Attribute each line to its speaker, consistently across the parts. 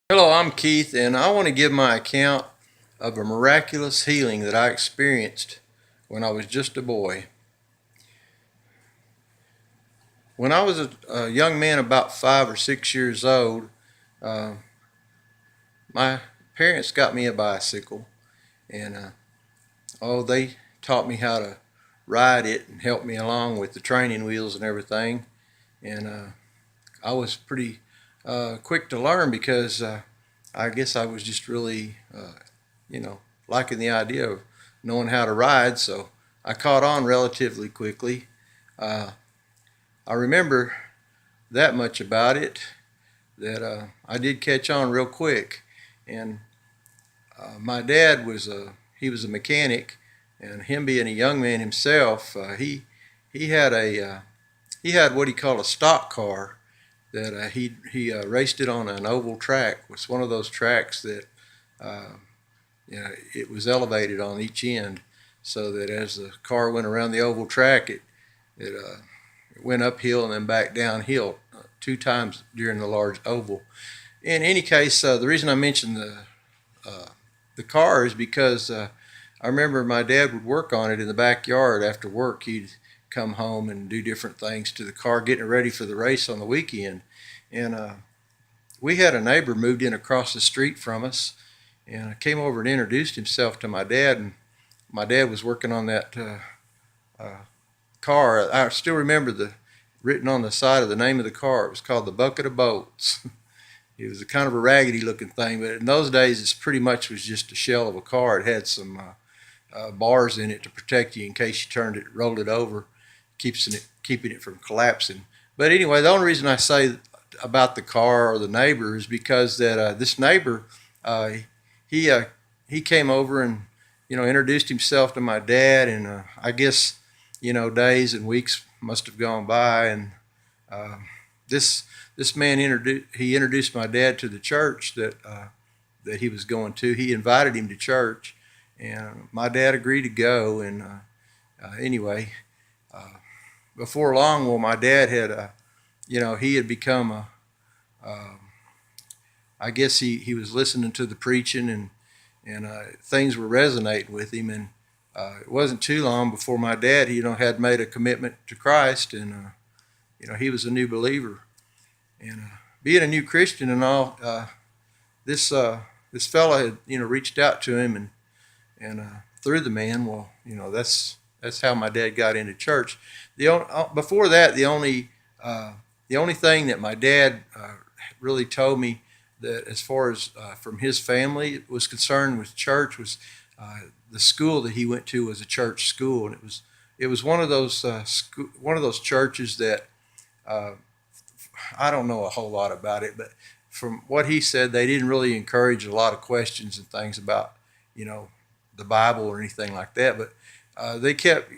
Speaker 1: Hello, I'm Keith, and I want to give my account of a miraculous healing that I experienced when I was just a boy. When I was a young man, about 5 or 6 years old, uh, my parents got me a bicycle, and they taught me how to ride it and helped me along with the training wheels and everything. And I was pretty quick to learn because I guess I was just really you know, liking the idea of knowing how to ride, so I caught on relatively quickly. Uh, I remember that much about it, that I did catch on real quick. And my dad he was a mechanic, and him being a young man himself, he had what he called a stock car that he raced it on an oval track. It was one of those tracks that uh, it was elevated on each end, so that as the car went around the oval track, it went uphill and then back downhill 2 times during the large oval. In any case, the reason I mentioned uh, the car is because I remember my dad would work on it in the backyard after work. He'd come home and do different things to the car, getting it ready for the race on the weekend. And we had a neighbor moved in across the street from us, and I came over and introduced himself to my dad. And my dad was working on that uh, car. I still remember the written on the side of the name of the car. It was called the Bucket of Bolts. It was a kind of a raggedy looking thing, but in those days, it pretty much was just a shell of a car. It had some bars in it to protect you in case you rolled it over, keeping it from collapsing. But anyway, the only reason I say about the car or the neighbor is because that this neighbor, uh, he uh, he came over and introduced himself to my dad, and I guess days and weeks must have gone by, and uh, this this man introduced my dad to the church that he was going to. He invited him to church, and my dad agreed to go. And anyway, uh, before long, well, my dad had he had become uh, I guess he was listening to the preaching, and things were resonating with him. And it wasn't too long before my dad, had made a commitment to Christ, and he was a new believer. And being a new Christian and all, this this fella had reached out to him, and through the man, well, that's how my dad got into church. Before that, the only thing that my dad really told me, that as far as from his family was concerned with church, was the school that he went to was a church school, and it was one of those churches that uh, I don't know a whole lot about it, but from what he said, they didn't really encourage a lot of questions and things about you know the Bible or anything like that. But they kept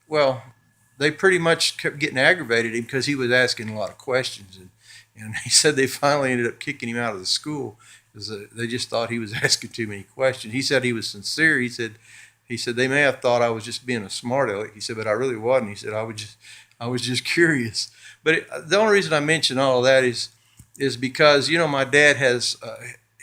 Speaker 1: well, they pretty much kept getting aggravated him because he was asking a lot of questions, and he said they finally ended up kicking him out of the school because they just thought he was asking too many questions. He said he was sincere. He said they may have thought I was just being a smart aleck. He said, but I really wasn't. He said I was just curious. But the only reason I mention all of that is because my dad has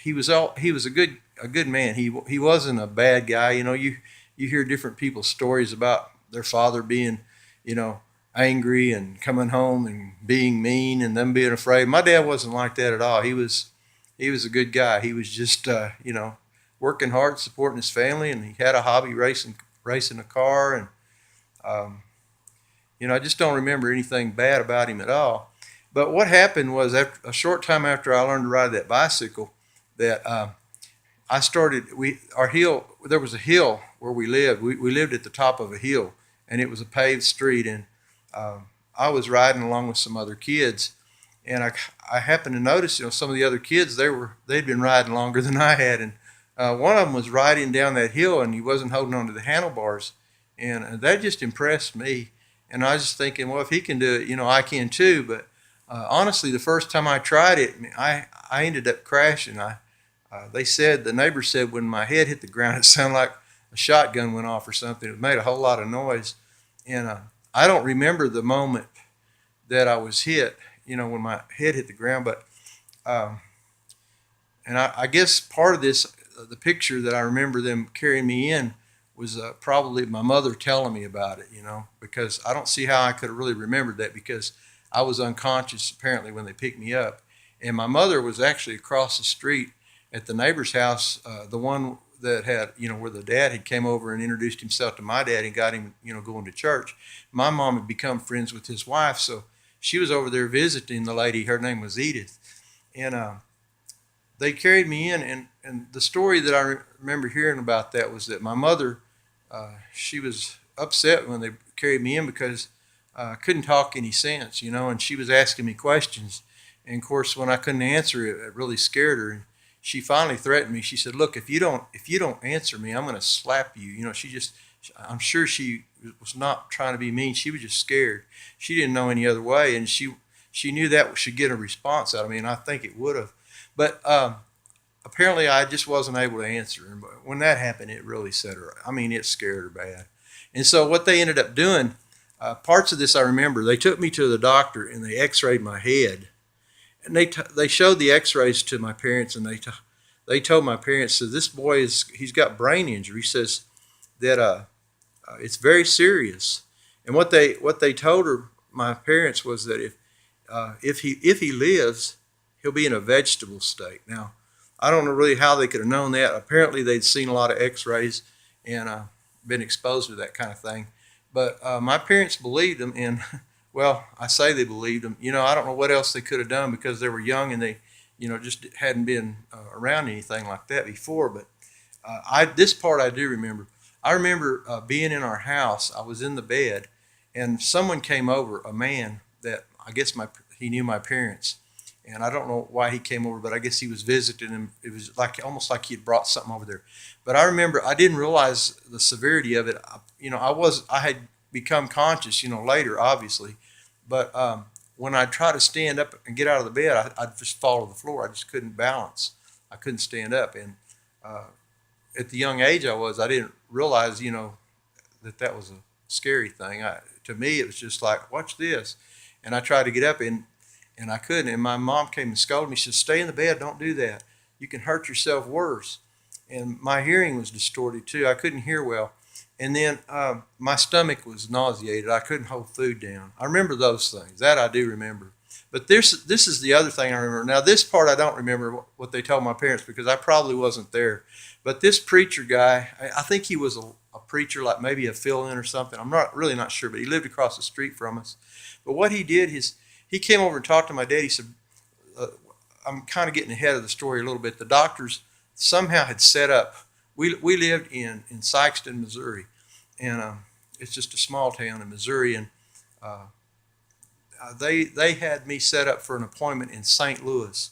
Speaker 1: he was a good man. He wasn't a bad guy. You hear different people's stories about their father being you know angry and coming home and being mean and them being afraid. My dad wasn't like that at all. He was a good guy. He was just working hard, supporting his family, and he had a hobby racing a car. And um, I just don't remember anything bad about him at all. But what happened was, after a short time after I learned to ride that bicycle, that I started. Our hill. There was a hill where we lived. We lived at the top of a hill, and it was a paved street. And I was riding along with some other kids, and I happened to notice, some of the other kids, they'd been riding longer than I had, and one of them was riding down that hill, and he wasn't holding on to the handlebars, and that just impressed me. And I was just thinking, well, if he can do it, I can too. But honestly, the first time I tried it, I ended up crashing. The neighbor said when my head hit the ground, it sounded like a shotgun went off or something. It made a whole lot of noise, and I don't remember the moment that I was hit, when my head hit the ground. But um, And I guess part of this, the picture that I remember them carrying me in was probably my mother telling me about it, because I don't see how I could have really remembered that because I was unconscious apparently when they picked me up. And my mother was actually across the street at the neighbor's house, the one that had, where the dad had came over and introduced himself to my dad and got him, going to church. My mom had become friends with his wife, so she was over there visiting the lady. Her name was Edith. And they carried me in, and the story that I remember hearing about that was that my mother, she was upset when they carried me in because I couldn't talk any sense, and she was asking me questions. And of course, when I couldn't answer it, it really scared her. And she finally threatened me. She said, "Look, if you don't answer me, I'm going to slap you." I'm sure she was not trying to be mean. She was just scared. She didn't know any other way, and she knew that should get a response out of me, and I think it would have. But apparently, I just wasn't able to answer. And when that happened, it really set her. I mean, it scared her bad. And so what they ended up doing, parts of this I remember. They took me to the doctor and they X-rayed my head, and they showed the X-rays to my parents, and they told my parents that this boy he's got brain injury. He says that it's very serious. And what they told my parents, was that if he lives, he'll be in a vegetable state. Now, I don't know really how they could have known that. Apparently, they'd seen a lot of X-rays and been exposed to that kind of thing. But my parents believed them, and well, I say they believed them. I don't know what else they could have done because they were young and they, just hadn't been around anything like that before. But this part I do remember. I remember being in our house. I was in the bed, and someone came over, a man that I guess he knew my parents. And I don't know why he came over, but I guess he was visiting him. It was almost like he had brought something over there. But I remember I didn't realize the severity of it. I had become conscious, later, obviously. But when I tried to stand up and get out of the bed, I'd just fall to the floor. I just couldn't balance. I couldn't stand up. And at the young age I didn't realize, that was a scary thing. To me, it was just like, watch this. And I tried to get up, and I couldn't. And my mom came and scolded me. She said, "Stay in the bed. Don't do that. You can hurt yourself worse." And my hearing was distorted too. I couldn't hear well. And then my stomach was nauseated. I couldn't hold food down. I remember those things. That I do remember. But this is the other thing I remember. Now, this part I don't remember what they told my parents because I probably wasn't there. But this preacher guy, I think he was a preacher, like maybe a fill-in or something. I'm not sure, but he lived across the street from us. But what he did is he came over and talked to my dad. He said, I'm kind of getting ahead of the story a little bit. The doctors somehow had set up, we lived in Sikeston, Missouri, and it's just a small town in Missouri, and they had me set up for an appointment in St. Louis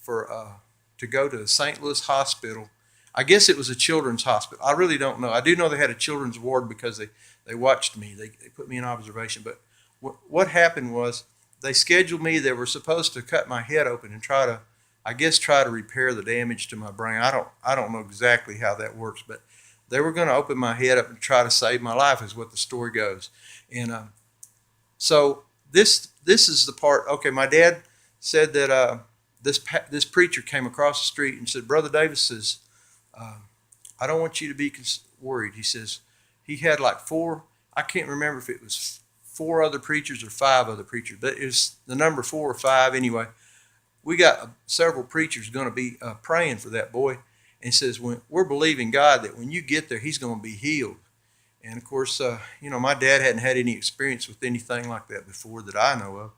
Speaker 1: to go to the St. Louis hospital. I guess it was a children's hospital. I really don't know. I do know they had a children's ward because they watched me. They put me in observation. But what happened was they scheduled me. They were supposed to cut my head open and try to repair the damage to my brain. I don't know exactly how that works, but they were going to open my head up and try to save my life, is what the story goes. And so this is the part. Okay, my dad said that this preacher came across the street and said, "Brother Davis says, I don't want you to be worried." He says he had like four. I can't remember if it was 4 other preachers or 5 other preachers, but it was the number 4 or 5 anyway. We got several preachers going to be praying for that boy. And he says, we're believing God that when you get there, he's going to be healed. And of course, my dad hadn't had any experience with anything like that before that I know of.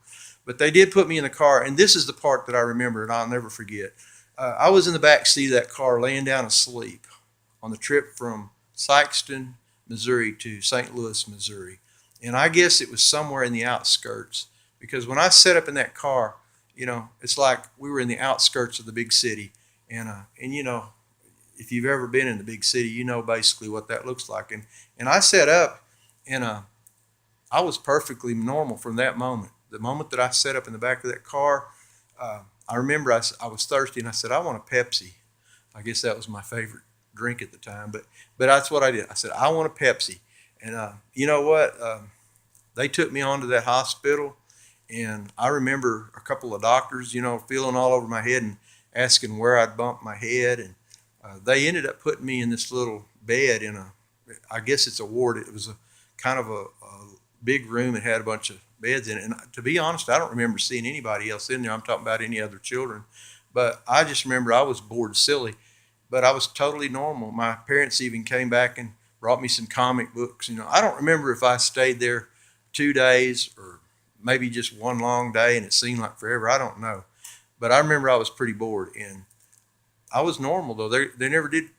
Speaker 1: But they did put me in the car, and this is the part that I remember and I'll never forget. I was in the back seat of that car laying down asleep on the trip from Sikeston, Missouri to St. Louis, Missouri. And I guess it was somewhere in the outskirts, because when I sat up in that car, it's like we were in the outskirts of the big city. And if you've ever been in the big city, you know basically what that looks like. And I sat up, and I was perfectly normal from that moment. The moment that I sat up in the back of that car, I remember I was thirsty, and I said, "I want a Pepsi." I guess that was my favorite drink at the time, but that's what I did. I said, "I want a Pepsi." And you know what? They took me on to that hospital, and I remember a couple of doctors, feeling all over my head, asking where I'd bumped my head, and they ended up putting me in this little bed in a, I guess it's a ward. It was a kind of a big room. It had a bunch of beds in it. And to be honest, I don't remember seeing anybody else in there. I'm talking about any other children. But I just remember I was bored silly, but I was totally normal. My parents even came back and brought me some comic books. I don't remember if I stayed there 2 days or maybe just one long day and it seemed like forever. I don't know. But I remember I was pretty bored, and I was normal though. They never did,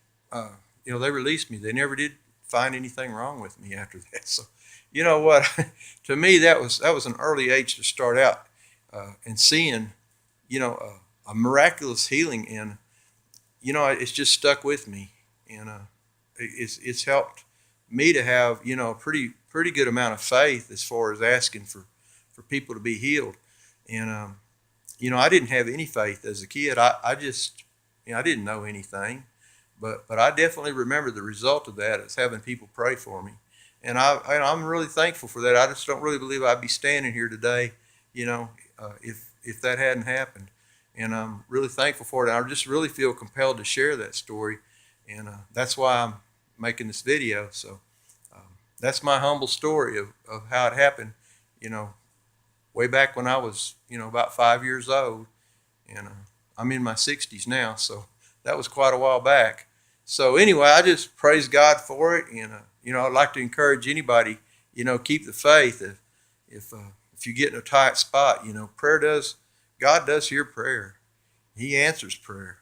Speaker 1: they released me. They never did find anything wrong with me after that. So, you know what? To me, that was an early age to start out and seeing, a miraculous healing, and it's just stuck with me, and it's helped me to have a pretty good amount of faith as far as asking for people to be healed, and I didn't have any faith as a kid. I just I didn't know anything, but I definitely remember the result of that is having people pray for me, and I'm really thankful for that. I just don't really believe I'd be standing here today, if that hadn't happened. And I'm really thankful for it. I just really feel compelled to share that story, and that's why I'm making this video. So that's my humble story of how it happened, way back when I was, about 5 years old, and I'm in my 60s now, so that was quite a while back. So anyway, I just praise God for it, and I'd like to encourage anybody, keep the faith. If you get in a tight spot, God does hear prayer. He answers prayer.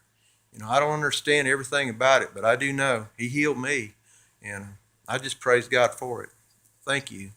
Speaker 1: I don't understand everything about it, but I do know He healed me, and I just praise God for it. Thank you.